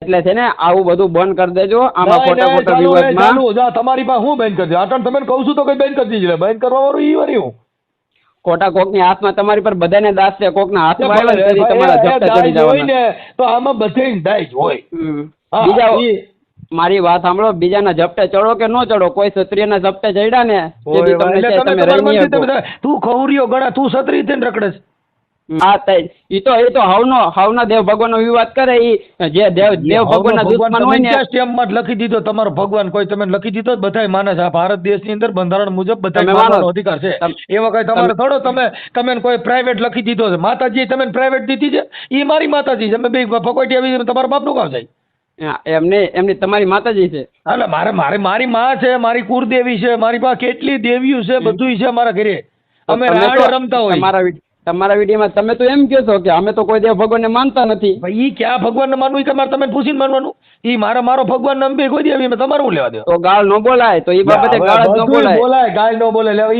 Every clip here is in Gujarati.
એટલે છે ને આવું બધું બંધ કરી દેજો. આમાં ખોટા ખોટા વિવાદમાં તમારી પાસે હું બેન કરી દે આટણ તમે કહું છું તો કઈ બેન કરી દીધી બેન કરવા વાળું ઈ વરી હું ખોટા કોકની હાથમાં તમારી પર બધાને દાસ છે. કોકના હાથમાં આવ્યો ને તેથી તમારા ઝપટા ચડી જવાના. તો આમાં બધે દાજ હોય. બીજા મારી વાત સાંભળો, બીજાના ઝપટે ચડો કે ન ચડો, કોઈ ક્ષત્રિયના ઝપટે ચડ્યા ને તેથી તમને તમે રહી નહીં શકો. તું ખવરિયો ગણા તું ક્ષત્રિય થઈને રખડે છે. હા એ તો હાવના દેવ ભગવાનનો વિવાદ કરે. ઈ જે દેવ ભગવાનના દુશ્મન હોય ને સ્ટેમ્પમાં લખી દીધો તમારો ભગવાન કોઈ તમે લખી દીધો બધાય માને છે. આ ભારત દેશની અંદર બંધારણ મુજબ બધાય માનવાનો અધિકાર છે. એવા કઈ તમારે થોડો તમે કોઈ પ્રાઇવેટ લખી દીધો છે. માતાજી તમે પ્રાઇવેટ દીધી છે, ઈ મારી માતાજી છે. અમે બે ફકોટી આવી તમારા બાપનું કામ જાય એમની તમારી માતાજી છે. એટલે મારી માં છે, મારી કુળદેવી છે, મારી પાસે કેટલી દેવીઓ છે, બધું છે મારા ઘરે. અમે રાડ રમતા હોય. તમારા વિડીયોમાં તમે તો એમ કહો છો કે અમે તો કોઈ દેવ ભગવાનને માનતા નથી. ભાઈ ઈ ક્યાં ભગવાનને માનવું તમારે તમે પૂછીને માનવાનું. ઈ મારો ભગવાન નામ બે કોઈ દેવી તમારું હું લેવા દો. તો ગાળ ન બોલાય. તો ઈ બાબતે ગાળ જ ન બોલાય. ગાળ ન બોલે લેવા.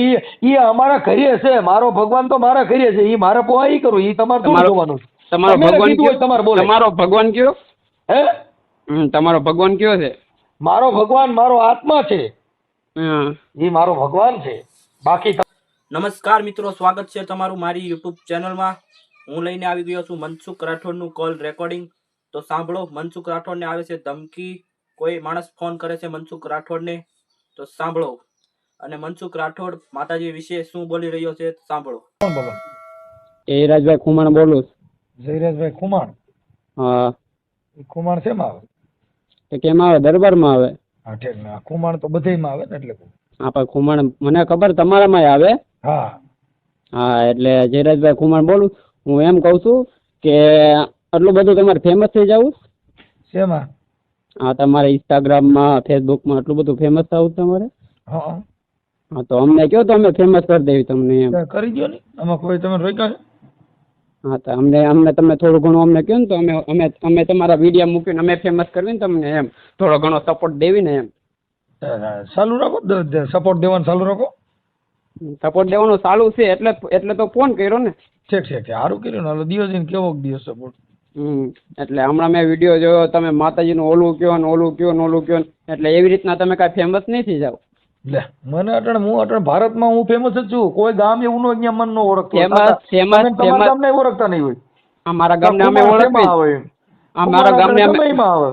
ઈ અમારા ઘરે છે. મારો ભગવાન તો મારા ઘરે છે. ઈ મારે પોવા ઈ કરું. ઈ તમારે શું જોવાનું? તમારો ભગવાન તમારે બોલે. તમારો ભગવાન કયો? હે તમારો ભગવાન કયો છે? મારો ભગવાન મારો આત્મા છે. ઈ મારો ભગવાન છે. બાકી નમસ્કાર મિત્રો, સ્વાગત છે તમારું મારી યુટ્યુબ ચેનલમાં. હું લઈને આવી ગયો છું મનસુખ રાઠોડનું કોલ રેકોર્ડિંગ. તો સાંભળો. મનસુખ રાઠોડને આવે છે ધમકી. કોઈ માણસ ફોન કરે છે મનસુખ રાઠોડને, તો સાંભળો. અને મનસુખ રાઠોડ માતાજી વિશે શું બોલી રહ્યો છે સાંભળો. કોણ બોલો? જયરાજભાઈ ખુમાણ બોલું. જયરાજભાઈ ખુમાણ? હા. ખુમાણ શેમાં આવે? તો કેમ આવે? દરબારમાં આવે. હા ઠીક ને. ખુમાણ તો બધેયમાં આવે ને એટલે. હા પણ ખુમાણ મને ખબર તમારામાં આવે. હા હા એટલે જયરાજભાઈ ખુમાણ બોલું. હું એમ કહું છું કે આટલું બધું તમારે ફેમસ થઈ જવું. શેમાં? હા તમારે ઇન્સ્ટાગ્રામમાં ફેસબુકમાં આટલું બધું ફેમસ થવું તમારે. હા તો અમને કહો તો અમે ફેમસ કરી દેવી તમને. એમ કરી દો ને. આમાં કોઈ તમે રોક્યા છે? હા તો અમને તમે થોડું ઘણું અમને કહો ને તો અમે તમારા વિડીયો મૂકીને અમે ફેમસ કરવી ને તમને એમ થોડો ઘણો સપોર્ટ દેવી ને એમ. ચાલુ રાખો. સપોર્ટ દેવાનું ચાલુ રાખો. સપોર્ટ દેવાનું ચાલુ છે એટલે તો ફોન કર્યો ને. છે સારું કર્યું ને. હાલો દિવસ કેવો દિવસ સપોર્ટ. એટલે હમણાં મેં વિડીયો જોયો. તમે માતાજીનું ઓલું કયો ને ઓલું કયો ને ઓલું કયો ને એટલે એવી રીતના તમે કાંઈ ફેમસ નહીં થઈ જાવ. લે મને અટણ ભારતમાં હું ફેમસ જ છું. કોઈ ગામ એવું નો અહીંયા મન નો ઓળખતો. ફેમસ ગામને ઓળખતા નહીં હોય. અમારા ગામને અમે ઓળખીએ. આવે અમારા ગામને આવે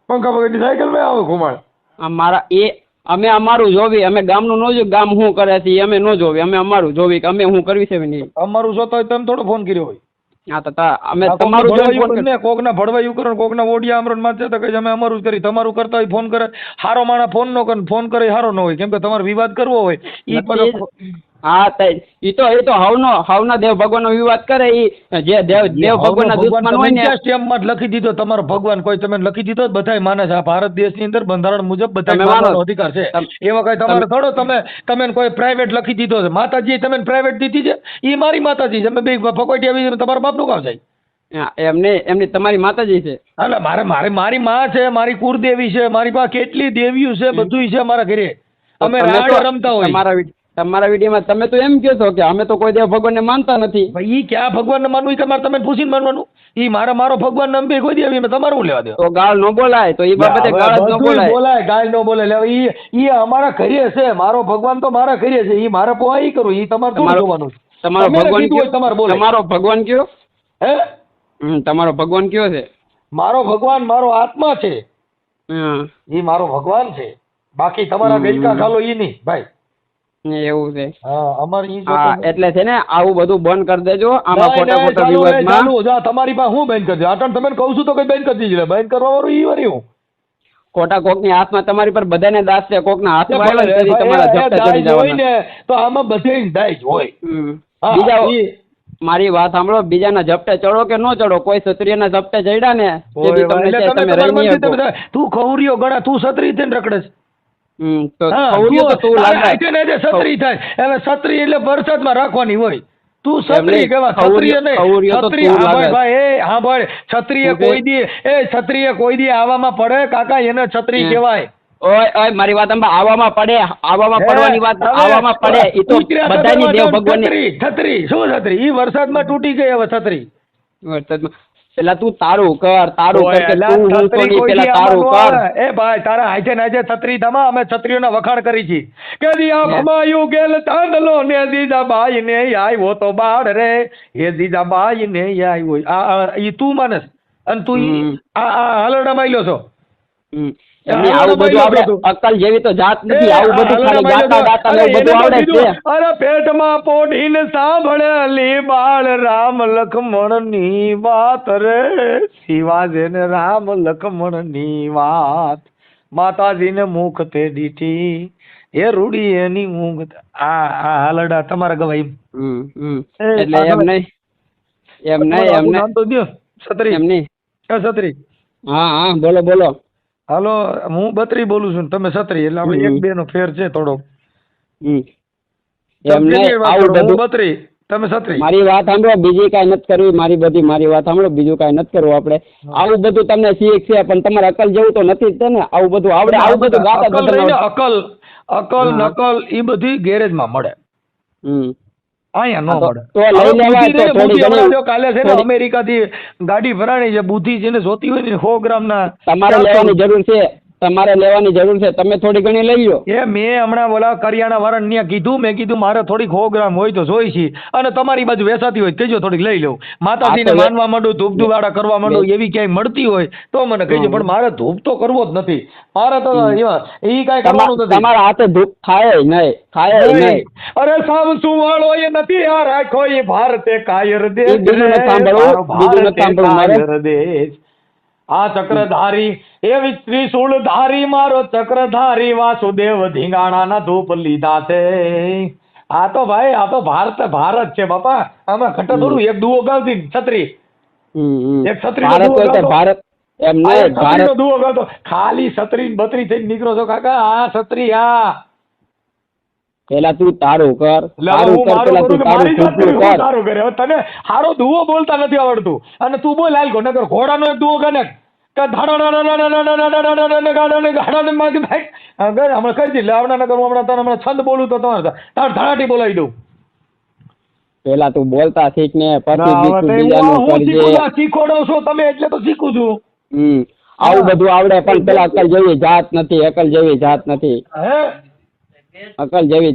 પંખા પકડી સાયકલ માં આવે ખુમાણ. અમે અમારું જોવી. અમે ગામનું ન જોયું. ગામ શું કરે છે અમે ન જોવી. અમે અમારું જોવી કે અમે શું કરવી છે નહીં. અમારું જોતા હોય તમે થોડો ફોન કર્યો હોય. હા તો અમે તમારું જોયું. કોકના ભડવાયું કરો, કોકના ઓડિયા અમરણ માં છે તો કઈ અમે અમારું જ કરી. તમારું કરતા હોય ફોન કરે. હારો માણા ફોન નો કરે. ફોન કરે હારો ન હોય. કેમ કે તમારે વિવાદ કરવો હોય ઈ. હા એ તો હાવના દેવ ભગવાનનો વિવાદ કરે. ઈ જે દેવ ભગવાનના દુશ્મન હોય ને સ્ટેમ્પમાં લખી દીધો તમારો ભગવાન કોઈ તમે લખી દીધો બધાય માને છે. આ ભારત દેશની અંદર બંધારણ મુજબ બધાય માનવાનો અધિકાર છે. એવા કઈ તમારે થોડો તમે કોઈ પ્રાઇવેટ લખી દીધો છે. માતાજી તમે પ્રાઇવેટ દીધી છે. ઈ મારી માતાજી છે. અમે બે ફકોટી આવી તમારા બાપનું કામ જાય. એમની તમારી માતાજી છે. એટલે મારી માં છે, મારી કુળદેવી છે, મારી પાસે કેટલી દેવીઓ છે, બધું છે મારા ઘરે. અમે રાડ રમતા હોય. તમારા વિડીયોમાં તમે તો એમ કહો છો કે અમે તો કોઈ દેવ ભગવાનને માનતા નથી. ભાઈ ઈ ક્યાં ભગવાનને માનવું તમારે તમે પૂછીને માનવાનું. ઈ મારો ભગવાન નામ બે કોઈ દેવી તમારું હું લેવા દો. તો ગાળ ન બોલાય. તો ઈ બાબતે ગાળ જ ન બોલાય. ગાળ ન બોલે લેવા. ઈ અમારા ઘરે છે. મારો ભગવાન તો મારા ઘરે છે. ઈ મારે પોવા ઈ કરું. ઈ તમારે શું જોવાનું? તમારો ભગવાન કયો? હે તમારો ભગવાન કયો છે? મારો ભગવાન મારો આત્મા છે. ઈ મારો ભગવાન છે. બાકી તમારા ગઈકા ખાલો ઈ નહીં ભાઈ. એવું છે. હા એટલે છે ને આવું બધું બંધ કરી દેજો. આમાં ખોટા ખોટા વિવાદમાં તમારી પાસે હું બેન કરી દે આટણ તમે કહું છું તો કઈ બેન કરી દીધી બેન કરવા વાળું ઈ વરી હું ખોટા કોકની હાથમાં તમારી પર બધાને દાસ છે. કોકના હાથમાં આવ્યો ને તમારા ઝપટા ચડી જવાના. તો આમાં બધે દાજ હોય. બીજા મારી વાત સાંભળો. બીજાના ઝપટે ચડો કે ન ચડો, કોઈ ક્ષત્રિયના ઝપટે ચડ્યા ને તેથી તમને તમે રહી નહીં શકો. તું ખવરિયો ગણા તું ક્ષત્રિય થઈને રખડે છે. છત્રી થાય હવે છત્રી એટલે વરસાદમાં રાખવાની હોય. તું છત્રી કેવા ક્ષત્રિય નહીં. હા ભાઈ ક્ષત્રિય કોઈ દી આવામાં પડે કાકા એને છત્રી કહેવાય. ઓય મારી વાત આવામાં પડવાની વાત આવામાં પડે. એ તો બધાની દેવ ભગવાનની છત્રી શું છત્રી ઈ વરસાદમાં તૂટી ગઈ. હવે છત્રી વરસાદમાં પેલા તું તારું કર ઓય, કે એલા, તું હું છત્રી સોની, કોઈ પેલા દી તારું આમાં કર. ન આવે. એ ભાઈ તારા હાજે નાજે છત્રી ધમા અમે છત્રીઓના વખાણ કરી છી કે દી આંખમાં ગેલ તાંડલો ને જીજાબાઈ ને આવ્યો તો બાળ રે એ જીજાબાઈ ને આવ્યો ઈ તું માનસ અને તું હમ. આ હલડા માયલો છો. હમ. એમને આવું બધું આપણે અક્કલ જેવી તો જાત નથી. આવું બધું ખાલી ગાતા ગાતા ને એવું બધું આવડે જ છે. અરે પેટમાં પોઢીને સાંભળેલી બાળ રામ લખમણ ની વાત રે શિવાજી ને રામ લખમણ ની વાત માતાજીને મુખ તે દીઠી એ રૂડી એની ઊંઘ આ હાલડા તમારા ગવાઈ. એટલે એમ નહીં નામ તો દ્યો છત્રી એમ નહીં. છત્રી. હા બોલો બોલો. હાલો હું બત્રી બોલું છું ને તમે છત્રી એટલે આપણે એક બે નો ફેર છે થોડો. એમ નહીં આવું બધું. બત્રી તમે છત્રી. મારી વાત સાંભળો, બીજી કાંઈ નથી કરવી. મારી વાત સાંભળો, બીજું કાંઈ નથી કરવું આપણે. આવું બધું તમને શીખ છે પણ તમારે અકલ જેવું તો નથી જ છે ને. આવું બધું આવડે, આવું બધું ગાતા અકલ નકલ એ બધી ગેરેજ માં મળે. અહીંયા નો મળે. તો લઈ લેવાય તો થોડી ઘણી. કાલે છે ને અમેરિકા થી ગાડી ભરાણી છે, બુદ્ધિ છે ને જોતી હોય ને 100 ગ્રામ ના તમારે લેવાની જરૂર છે. તમે થોડી ઘણી લઈ લો. એ મેં હમણાં બોલા કરિયાણા વાળા ને કીધું, મેં કીધું મારે થોડીક 100 ગ્રામ હોય તો જોઈ છે અને તમારી બાજુ વેચાતી હોય કહેજો થોડીક લઈ લઉં. માતાજીને માનવા માંડું, ધૂપ ધુવાડા કરવા માંડું, એવી ક્યાંય મળતી હોય તો મને કહેજો. પણ મારે ધૂપ તો કરવો જ નથી. મારે તો એ કાંઈ કરવાનું નથી. તમારા હાથે ધૂપ ખાય નહીં. અરે સાવ સુવાળો એ નથી આ રાખો એ ભારતે કાયર દેશ દેશ આ ચક્રધારી એવી ત્રિશૂળ ધારી મારો ચક્રધારી વાસુદેવ ધીંગાણાના ધૂપ લીધા છે. આ તો ભાઈ આ તો ભારત છે બાપા. આમાં ઘટે થોડું એક દુઓ ગાવતી છત્રી. એક છત્રી ભારત એમ નહીં. ભારત દુઓ ગાવતો ખાલી છત્રી બત્રી થઈને નીકળો છો કાકા. આ છત્રી આ પેલા તું તારું કર. તારું કરે. તને હારો દુઓ બોલતા નથી આવડતું અને તું બોલ હાલ નકર ઘોડાનો એક દુઓ ગને હમણાં કરી દે હમણાં છંદ બોલું તો તમારે ધડાટી બોલાવી દઉં. પેલા તું બોલતા શીખ ને શીખોડો છો તમે એટલે તો શીખું છું. આવું બધું આવડે પણ પેલા અકલ જેવી જાત નથી. અકલ જેવી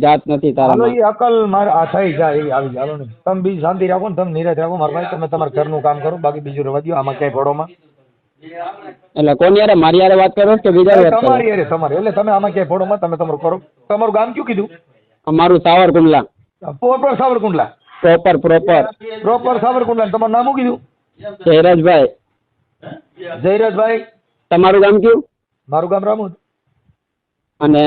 જાત નથી તારામાં. અકલ મારે આ થઈ જાય એવી આવી જાય. તમે બીજી શાંતિ રાખો ને, તમે નિરાશ રાખો મારા ભાઈ. તમે તમારા ઘરનું કામ કરો, બાકી બીજું રવા દો. આમાં ક્યાંય ઘોડોમાં એટલે કોની યાર મારી યાર વાત કરો કે બીજા વાત કરો? તમારી યાર તમારી. એટલે તમે આમાં ક્યાંય ઘોડોમાં તમે તમારું કરો. તમારું ગામ કયું કીધું? અમારું સાવરકુંડલા. પ્રોપર સાવરકુંડલા. પ્રોપર સાવરકુંડલા. તમારું નામ શું કીધું? જયરાજભાઈ. તમારું ગામ કયું? મારું ગામ રામોદ. અને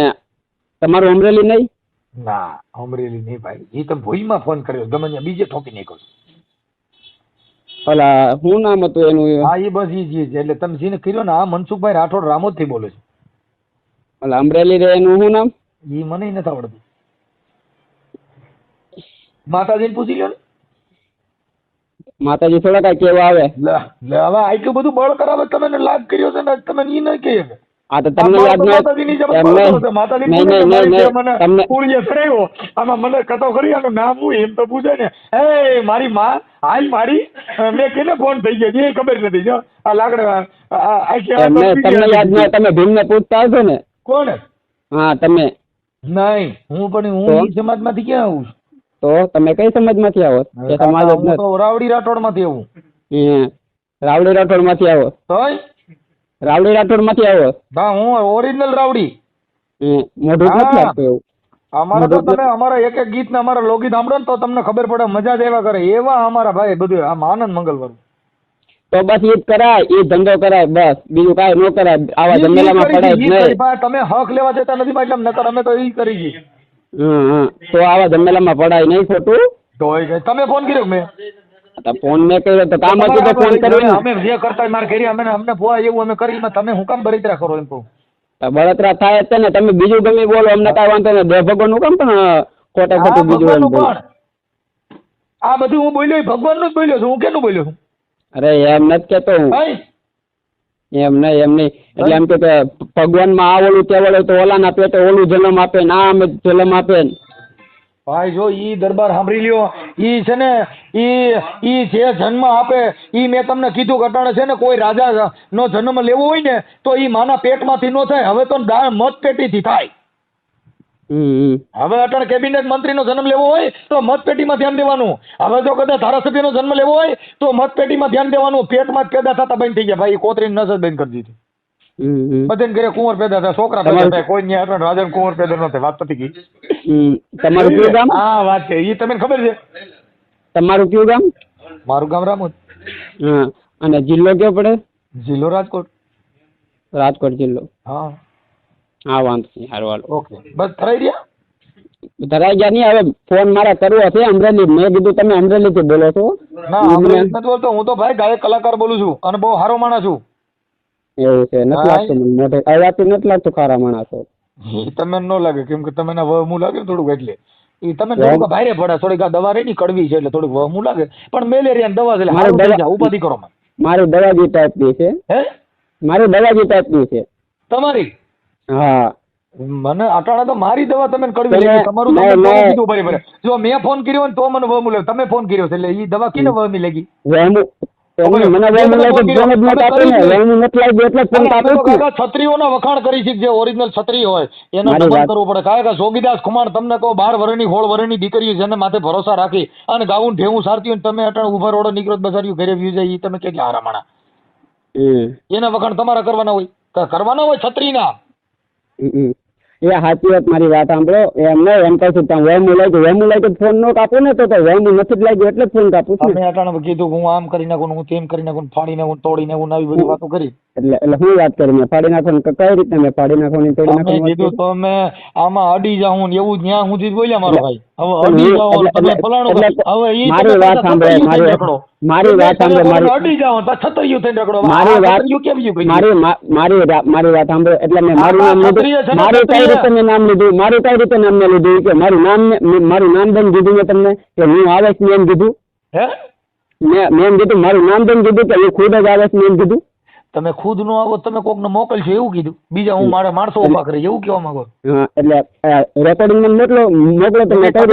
તમારું અમરેલી નહીં? ના અમરેલી નહીં ભાઈ. એ તમે ભોઈમાં ફોન કર્યો ગમે ત્યાં બીજે ઠોકી નાખ્યો. ઓલા શું નામ હતું એનું? હા એ બસ ઈ જ. એટલે તમે જેને કર્યો ને આ મનસુખભાઈ રાઠોડ રામોદ થી બોલે છે. ઓલા અમરેલી રે એનું શું નામ? ઈ મને નથી આવડતું. માતાજીને પૂછી લ્યો ને. માતાજી થોડા કઈ કેવા આવે? લે હવે આટલું બધું બળ કરાવે તમે લાભ કર્યો છે ને તમે ઈ નહીં કહે. આ તો તમને યાદ ન આમાં મને કતો કરી આનું નામ હું એમ તો પૂછે ને. એ મારી માં હાલ મારી મેં કેને ફોન થઈ ગયો એ ખબર નથી. જો આ લાકડા તમને યાદ ન. તમે ભીમ ને પૂછતા હશો ને? કોણ? હા તમે. નહીં હું પણ હું સમાજ માંથી ક્યાં આવું? તો તમે કઈ સમાજ માંથી આવો? રાવડી રાઠોડ માંથી આવું. રાવડી રાઠોડ માંથી આવો? રાવડી રાઠોડ માંથી આવો? હા હું ઓરિજિનલ રાવડી. મોઢું નથી લાગતું એવું. અમારા તો તમે અમારા એક ગીત ને અમારા લોકગીત સાંભળો ને તો તમને ખબર પડે. મજા જ એવા કરે એવા અમારા ભાઈ બધું આમ આનંદ મંગલવાર. તો બસ ઈ જ કરાય, ઈ ધંધો કરાય બસ, બીજું કાંઈ ન કરાય. આવા જમેલામાં પડાય જ નહીં. તમે હક લેવા જતા નથી એટલે નકર અમે તો ઈ કરી છીએ. તો આવા જમેલામાં પડાય નહીં ખોટું. તો તમે ફોન કર્યો? મેં ફોન મેં કર્યો તો કામ હતું તો ફોન કર્યો. અમે જે કરતા માર કરી અમને ફોન એવું અમે કરી. તમે હું કામ બળતરા કરો એમ કહું? બળતરા થાય છે ને. તમે બીજું ગમે બોલો, અમને કાંઈ વાંધો નહીં. દેવ ભગવાન નું કામ પણ ખોટા ખોટું બીજું એમ બોલો. આ બધું હું બોલ્યો ભગવાન નું જ બોલ્યો છું. હું કેનું બોલ્યો છું? અરે એમ નથી કેતો હું. એમ નહીં. એટલે એમ કે ભગવાન માં આ ઓલું તે ઓલું તો ઓલાના પેટે ઓલું જન્મ આપે ને આ અમે જન્મ આપે ને. ભાઈ જો ઈ દરબાર સાંભળી લ્યો, ઈ છે ને ઈ જે જન્મ આપે ઈ મેં તમને કીધું કે અટાણે છે ને કોઈ રાજા નો જન્મ લેવો હોય ને તો ઈ માના પેટમાંથી નો થાય, હવે તો મતપેટીથી થાય. હવે અટાણે કેબિનેટ મંત્રીનો જન્મ લેવો હોય તો મતપેટીમાં ધ્યાન દેવાનું. હવે જો કદાચ ધારાસભ્યનો જન્મ લેવો હોય તો મતપેટીમાં ધ્યાન દેવાનું. પેટમાં જ પેદા થતા બંધ થઈ ગયા ભાઈ, કોતરીની નસર બંધ કરી દીધી. બધાને ઘરે કુંવર પેદા થાય, છોકરા પેદા થાય, કોઈ ન્યા અટાણે રાજા કુંવર પેદા ન થાય. વાત પતી ગઈ. તમારું કયું ગામ? હા વાત છે ઈ તમને ખબર છે. તમારું કયું ગામ? મારું ગામ રામોદ. હા, અને જિલ્લો કયો પડે? જિલ્લો રાજકોટ. રાજકોટ જિલ્લો. હા હા, વાંધો નહીં, હારું હાલો. ઓકે બસ થરાઈ રહ્યા. ધરાઈ ગયા નહીં. હવે ફોન મારા કરવો છે અમરેલી. મેં કીધું તમે અમરેલીથી બોલો છો? ના અમરેલી નથી બોલતો, હું તો ભાઈ ગાયક કલાકાર બોલું છું અને બહુ સારો માણસ છું. એવું છે? નથી લાગતું મને મોઢે અવાજથી નથી લાગતું ખારા માણસ છો. એ તમને ન લાગે કેમ કે તમે વહમું લાગે ને થોડુંક, એટલે એ તમે થોડુંક ભારે પડે. થોડીક આ દવા રહી કડવી છે એટલે થોડુંક વહમું લાગે, પણ મેલેરિયા દવા છે એટલે હારું થઈ જાય. ઉપાધિ કરો માં. મારી દવા જે ટાઈપની છે. હે? મારી દવા જે ટાઈપની છે. તમારી? હા. મને અટાણા તો મારી દવા તમે કડવી લાગી. તમારું તમે કીધું બરાબર. જો મેં ફોન કર્યો ને તો મને વહમું લાગે, તમે ફોન કર્યો છે એટલે એ દવા કેને વહમી લાગી? વહમું છત્રીઓના વખાણ કરી છે, જે ઓરિજિનલ છત્રી હોય એનો દમન કરવું પડે. કારણ કે જોગીદાસ ખુમાણ તમને કહો 12 વર્ષની 16 વર્ષની દીકરીઓ જેને માથે ભરોસા રાખી અને ગાવું ઢેવું સારતી હોય તમે અટાણે ઉભા રોડો નીકળો બજાર્યું ઘરે વ્યુ જાય, તમે કેટલા હારામાણા. એના વખાણ તમારા કરવાના હોય છત્રીના. એ સાચી વાત, મારી વાત સાંભળો. એમ નહીં, એમ કહું છું તમે વહેમું લાગ્યું ફોન નો કાપો ને તો વહેમું નથી જ લાગ્યું એટલે ફોન કાપું છું. તમે અટાણે કીધું હું આમ કરી નાખું, હું તેમ કરી નાખું, ફાડી નાખું, તોડી નાખું, આવી બધી વાતો કરી. એટલે હું વાત કરી મેં ફાડી નાખો કઈ રીતે મેં ફાડી નાખો ને તોડી નાખો? કીધું તો મેં આમાં અડી જાઉં એવું જ્યાં સુધી બોલ્યા મારો ભાઈ. હવે અડી જાઓ તમે ફલાણું, હવે ઈ મારી વાત સાંભળો, મારી વાત સાંભળો, અડી જાઓ તો છતરીયું થઈને રખડો. મારી વાત સાંભળો. એટલે મેં મારું નામ લીધું, મારું કઈ રીતે મેં નામ લીધું, મારું કઈ રીતે નામ મેં લીધું કે મારું નામ બેન કીધું મેં તમને કે હું આવે છે એમ કીધું? હે? મેં એમ કીધું મારું નામ બેન કીધું કે હું ખુદ જ આવે છે એમ કીધું? તમે ખુદ નો આવો, તમે કોક ને મોકલશો એવું કીધું. બીજા હું મારા માણસો ઉભા કરે એવું કેવા માંગો? એટલે રેકોર્ડિંગ માં મોકલો તો મેં કઈ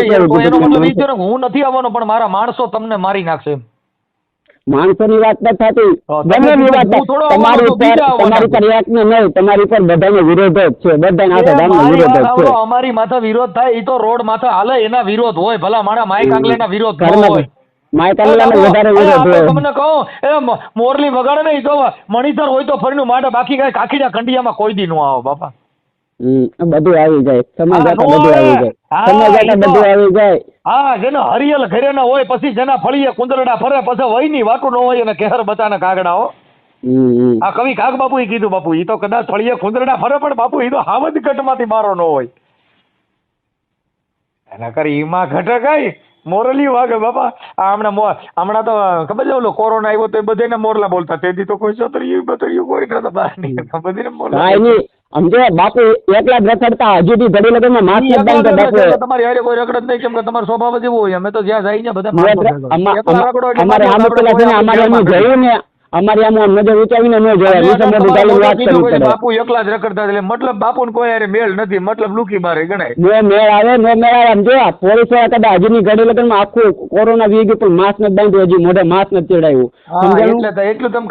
રીતે? હું નથી આવવાનો પણ મારા માણસો તમને મારી નાખશે એમ. માણસોની વાત નથી થતી, ગમેની વાત. તમારી પર એક ને નહીં, તમારી પર બધાનો વિરોધ જ છે, બધા આખા ગામનો વિરોધ જ છે. અમારી માથે વિરોધ થાય એ તો રોડ માથે હાલે એના વિરોધ હોય, ભલા મારા માઈક આંગલેના વિરોધ ન હોય. માઈક આંગલાનો વધારે વિરોધ હોય. તમને કહું એ મોરલી વગાડે ને એ તો મણિધર હોય તો ફરીનું માટે, બાકી કઈ કાકીડા કંડિયામાં કોઈ દી નો આવો બાપા. બધું આવી જાય, સમય જતા બધું આવી જાય, સમય જતા બધું આવી જાય. હા, જેને હરિયલ ઘરે ના હોય પછી જેના ફળીએ કુંદરડા ફરે પછી વહી ની વાટું ન હોય અને કેહર બચાના કાગડા હો. આ કવિ કાગ બાપુ એ કીધું. બાપુ એ તો કદાચ ફળીએ કુંદરડા ફરે પણ બાપુ એ તો હાવજ ઘટમાંથી મારો ન હોય. એના કરી ઈમાં ઘટે કઈ મોરલી વાગે બાપા. હમણાં તો ખબર છે ઓલો કોરોના આવ્યો તો બધાને મોરલા બોલતા, તેથી તો કોઈ છત્રી બતરીયું કોઈ નતો બહાર નીકળતા, બધાને મોરલા. સમજો બાપુ એકલા જ રખડતા, હજુ બી ઘડી લગનમાં માસ્ક જ બાંધો બાપુ. તમારી હારે કોઈ રખડ જ નહીં કેમ કે તમારો સ્વભાવ જ એવો હોય. અમે તો જ્યાં જઈને બધા અમારે આમ પેલા છે ને અમારે એમ જોયું ને, અમારે આમ નજર ઉચાવીને ન જોયા. વાત કરવી બાપુ એકલા જ રખડતા એટલે મતલબ બાપુ કોઈ હારે મેળ નથી, મતલબ લુકી મારે ગણાય. નો મેળ આવે, નો મેળ આવે. સમજો પોલીસ વાળા કદાચ હજુ ની ઘડી લગનમાં આખું કોરોના વી ગયું પણ માસ્ક નથી બાંધ્યું, હજી મોઢે માસ્ક નથી ચડાવ્યું. એટલું તમે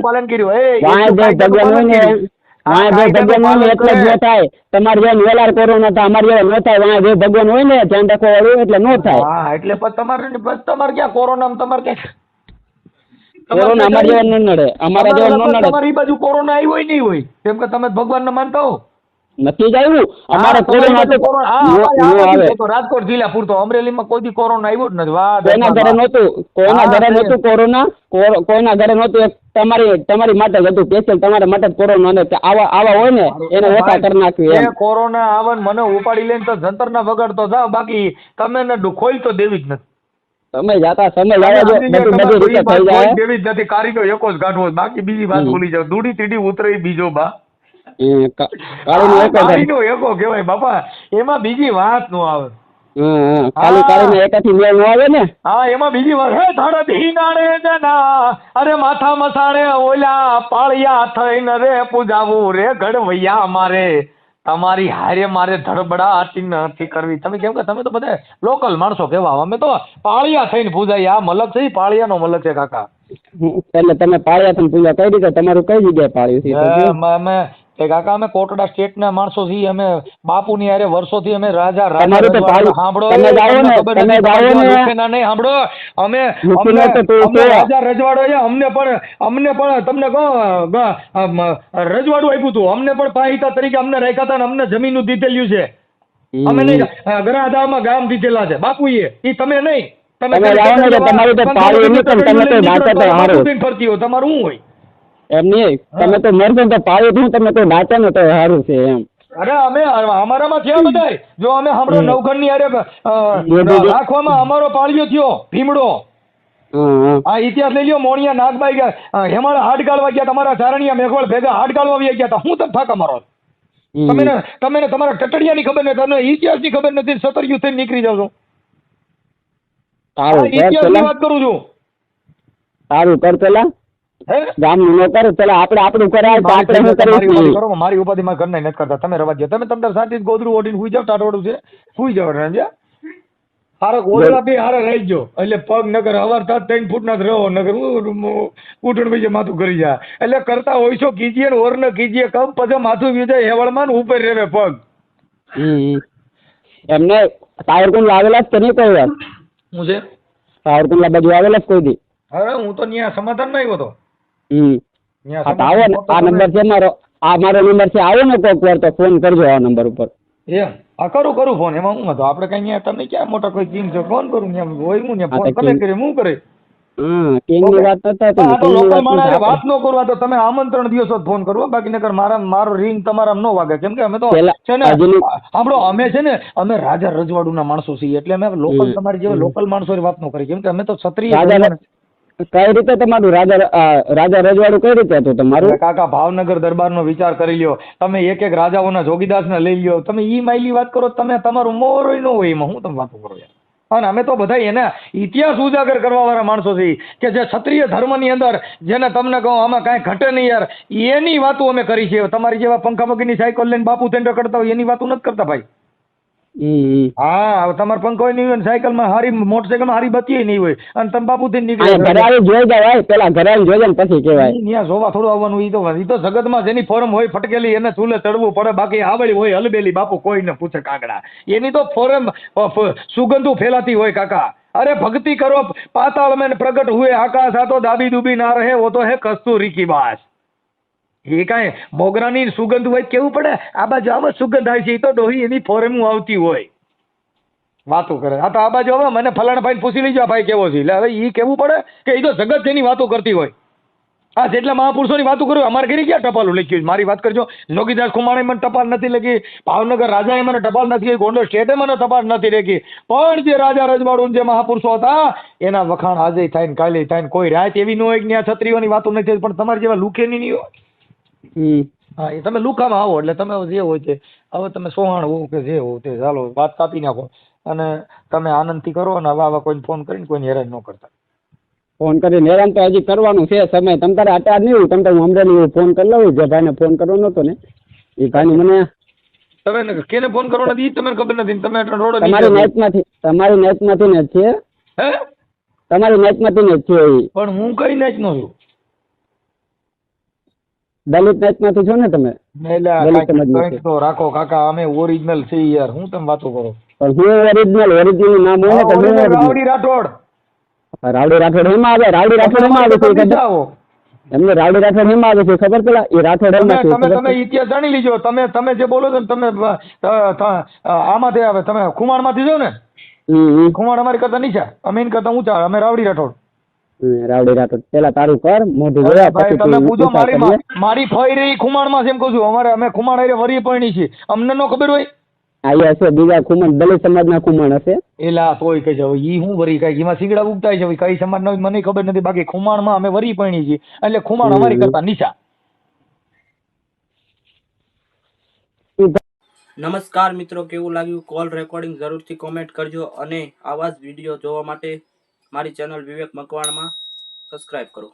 પાલન કર્યું. એટલે જ ન થાય. તમારે જેમ વેલાર કોરોના થાય અમારે જેવા ન થાય. વાંહે ભગવાન હોય ને ધ્યાન રાખવા વાળું એટલે ન થાય. એટલે તમારે ક્યાં કોરોના તમારે ક્યાં કોરોના અમારે જેવા ન નડે, અમારા જેવા ન નડે. તમારી બાજુ કોરોના આવ્યો હોય નહીં હોય કેમ કે તમે ભગવાન ને માનતા હો. નથી જ આવ્યું અમારે રાજકોટ જિલ્લા પૂરતો, અમરેલીમાં કોઈ દી કોરોના આવ્યો જ નથી. કોઈના ઘરે નહોતું, કોઈના ઘરે નહોતું કોરોના, કોઈના ઘરે નહોતું. તમારી માટે જ હતું, સ્પેશિયલ તમારા માટે જ કોરોના ને આવા હોય ને એને ઓછા કરી નાખ્યું. કોરોના આવે મને ઉપાડી લઈને તો જંતર ના વગાડતો જાવ, બાકી તમે ને ખોલ તો દેવી જ નથી. સમય જાતા સમય લાવે જો બધી રીતે થઈ જાય. દેવી જ નથી, કારીગર એકો જ કાઢવો, બાકી બીજી વાત ભૂલી જાવ. દૂડી તીડી ઉતરે બીજો બા કાળીનો એકો કહેવાય બાપા, એમાં બીજી વાત નો આવે. કાળીનો એકાથી મેળ નો આવે ને. હા, એમાં બીજી વાત હે થાળે ધીનાણે જના અરે માથા મસાણે ઓલા પાળિયા થઈને રે પૂજાવું રે ઘડવૈયા મારે. તમારી હારે મારે ધડબડાટી નથી કરવી. તમે કેમ કે તમે તો બધા લોકલ માણસો કહેવા, અમે તો પાળિયા થઈને પૂજાય. આ મલક છે ઈ પાળિયાનો મલક છે કાકા. એટલે તમે પાળ્યા તમે પૂજા કઈ રીતે તમારું કઈ જગ્યાએ પાળ્યું છે એ તો કયો? અમે કાકા અમે કોટડા સ્ટેટના માણસો છીએ. અમે બાપુની હારે વર્ષોથી અમે રાજા તમારું તો પાળ્યું. સાંભળો તમે જાઓ ને, તમે જાઓ ને. નહીં સાંભળો, અમે મુખીનો તો તું અમને છો. રાજા રજવાડો છે. અમને પણ તમને કહો રજવાડું આપ્યું હતું. અમને પણ પાહિતા તરીકે અમને રાખ્યા હતા અને અમને જમીનનું દીધેલું છે. અમે નહીં ગરાધામાં ગામ દીધેલા છે બાપુએ. ઈ તમે નહીં. તમે જાઓ ને તો તમારું તો પાળ્યું નહીં, પણ તમે તો નાચો તો હારું. ફરતી હોય તમારું શું હોય? એમ નહીં, તમે તો મરશો ને તો પાળ્યું થયું, તમે તો નાચો ને તો સારું છે એમ. અરે અમે અમારામાં થયા બધાય. જો અમે હમણાં નવઘણની હારે રાખવામાં અમારો પાળિયો થયો ભીમડો. આ ઇતિહાસ લઈ લ્યો. મોણિયા નાગબાઈ ગયા, હેમાળ હાડ ગાળવા ગયા, તમારા ચારણિયા મેઘવાળ ભેગા હાડ ગાળવા આવી ગયા હતા. હું તમે ફાંકા મારો? તમે તમારા ટટડિયાની ખબર નથી, તમને ઇતિહાસની ખબર નથી. સતર્યું થઈને નીકળી જાવ છો. ઇતિહાસની વાત કરું છું. સારું કર પેલા ગામનું ન કર, પેલા આપણે આપણું કરાય તો આપણે શું કરીશું? મારી ઉપાધિ માં ઘરના નથી કરતા. તમે રવા દો. તમે તમારા શાંતિ ગોદરું ઓઢીને સુઈ જાવ. ટાટોડું છે સુઈ જાવ. હારા ગોદડા બી હારા રહી ગયો એટલે પગ નગર હવાર થાત 3 ફૂટના જ રહો, નગર ઉઠણ ભાઈ માથું કરી જાય. એટલે કરતા હોય છો કીજીએ ને ઓર ન કીજીએ કમ પછી માથું વિજાય હેવળમાં ઉપર રેવે પગ. એમને સાવરકુંડલા આવેલા જ કે નહીં કોઈ વાર? હું છે સાવરકુંડલા બાજુ આવેલા જ કોઈ દી? અરે હું તો ત્યાં સમાધાન માં આવ્યો હતો. આવો ને, આ નંબર છે મારો, આ મારો નંબર છે. આવો ને કોઈક વાર તો ફોન કરજો આ નંબર ઉપર. એમ કરું ફોન. એમાં હું હતો આપણે કઈ તમે ક્યાં મોટા કોઈ કિંગ છો? ફોન કરું હોય હું ફોન કરે હું કરે. કિંગની વાત નતા, વાત ન કરવા તો તમે આમંત્રણ દિવસો ફોન કરવો. બાકી નકર મારો રિંગ તમારા ન વાગે. કેમ કે અમે તો છે ને સાંભળો, અમે છે ને અમે રાજા રજવાડુના માણસો છીએ. એટલે અમે લોકલ તમારી જેવા લોકલ માણસો વાત ન કરી. કેમ કે અમે તો ક્ષત્રિય. કઈ રીતે તમારું રાજા રજવાડું કઈ રીતે હતું તમારું? કાકા ભાવનગર દરબારનો વિચાર કરી લ્યો. તમે એક રાજાઓના જોગીદાસને લઈ લ્યો. તમે ઈ માયલી વાત કરો. તમે તમારું મોરોય ન હોય એમાં હું તમે વાતો કરો યાર. અને અમે તો બધા એના ઇતિહાસ ઉજાગર કરવા વાળા માણસો છીએ કે જે ક્ષત્રિય ધર્મની અંદર જેને તમને કહું આમાં કાંઈ ઘટે નહીં યાર, એની વાતો અમે કરી છે. તમારી જેવા પંખા મગીની સાયકલ લઈને બાપુ થઈને કરતા હોય એની વાતો નથી કરતા ભાઈ. હા, તમારે પંખો નહીં હોય, સાયકલમાં હારી મોટરસાયકલમાં હારી બત્તી નહીં હોય અને તમે બાપુ થઈને નીકળે. ઘરે આવી જોઈ જાય, પેલા ઘરે આવી જોઈ જાય પછી કહેવાય. ત્યાં જોવા થોડું આવવાનું. ઈ તો જગતમાં જેની ફોરમ હોય ફટકેલી એને ચૂલે ચડવું પડે. બાકી આવડી હોય હલબેલી બાપુ કોઈને પૂછે કાગડા. એની તો ફોરમ સુગંધો ફેલાતી હોય કાકા. અરે ભક્તિ કરો પાતાળ में प्रगट हुए आकाश आ तो दाबी दुबी ना रहे वो तो है कस्तूरी की बात. એ કાંઈ મોગરાની સુગંધ હોય કેવું પડે? આ બાજુ આવા સુગંધ આવે છે. એ તો ડોહી એની ફોરેમું આવતી હોય વાતો કરે. આ તો આ બાજુ હવે મને ફલાણા ભાઈ પૂછી લેજો આ ભાઈ કેવો છે. એટલે હવે એ કેવું પડે કે એ તો જગત જેની વાતો કરતી હોય. આ જેટલા મહાપુરુષોની વાતો કર્યું અમારે ઘરે ક્યાં ટપાલું લખ્યું? મારી વાત કરજો. જોગીદાસ ખુમાણે મને ટપાલ નથી લખી, ભાવનગર રાજાએ મને ટપાલ નથી લખી, ગોંડલ સ્ટેટે મને ટપાલ નથી લખી. પણ જે રાજા રજવાડું જે મહાપુરુષો હતા એના વખાણ આજે થાય ને કાલે થાય ને કોઈ રાત એવી ન હોય કે ત્યાં છત્રીઓની વાતો નથી. પણ તમારી જેવા લુખેની નહીં હોય. હા, એ તમે લુખામાં આવો એટલે તમે જે હોય તે હવે તમે સોહાણ હોવ કે જે હોવ તે ચાલો વાત કાપી નાખો અને તમે આનંદથી કરો. અને હવે આવા કોઈને ફોન કરીને કોઈને હેરાન ન કરતા. ફોન કરીને હેરાન તો હજી કરવાનું છે સમય. તમ તારે અત્યારે નહીં હોય, તમ તારે હું હમણાં ફોન કરી લઉં. જે ભાઈને ફોન કરવાનો હતો ને એ ભાઈને મને તમે કેને ફોન કરવાનો નથી તમને ખબર નથી. તમે રોડ તમારી નાઈટમાંથી ને છે. હે, તમારી નાઈટમાંથી ને છે એ. પણ હું કઈ નાઈટ નો છું. દલિત નાઈટમાંથી છો ને તમે? એટલે તો રાખો કાકા, અમે ઓરિજિનલ છીએ યાર. હું તમે વાતો કરો? પણ હું ઓરિજિનલ નામ હોય ને રાવડી રાઠોડ. રાવડી રાઠોડ હેમાં આવે? રાવડી રાઠોડ હેમાં આવે છે? એમને રાવડી રાઠોડ હેમાં આવે છે ખબર? પેલા એ રાઠોડ તમે ઇતિહાસ જાણી લીજો. તમે જે બોલો છો ને તમે આમાંથી આવે. તમે ખુમાણ માંથી જો ને. ખુમાણ અમારી કરતા નીચા, અમે એની કરતા ઊંચા. અમે રાવડી રાઠોડ. રાવડી રાઠોડ પેલા તારું કર મોઢું જોયા પછી તમે પૂછો. મારી ફઈ રહી ખુમાણ માં એમ કહું છું. અમે ખુમાણ હારે વરી પરણી છીએ. અમને નો ખબર હોય? આયા હશે બીજા ખુમાણ, દલિત સમાજના ખુમાણ હશે. એલા તોય કહે છે ઈ હું વરી કઈ એમાં સિંગડા ઉગતા છે કઈ સમાજ ના મને ખબર નથી. બાકી ખુમાણ માં અમે વરી પરણી છીએ એટલે ખુમાણ અમારી કરતા નીચા. નમસ્કાર મિત્રો, કેવું લાગ્યું કોલ રેકોર્ડિંગ જરૂરથી કોમેન્ટ કરજો. અને આવા જ વિડીયો જોવા માટે મારી ચેનલ વિવેક મકવાણમાં સબસ્ક્રાઇબ કરો.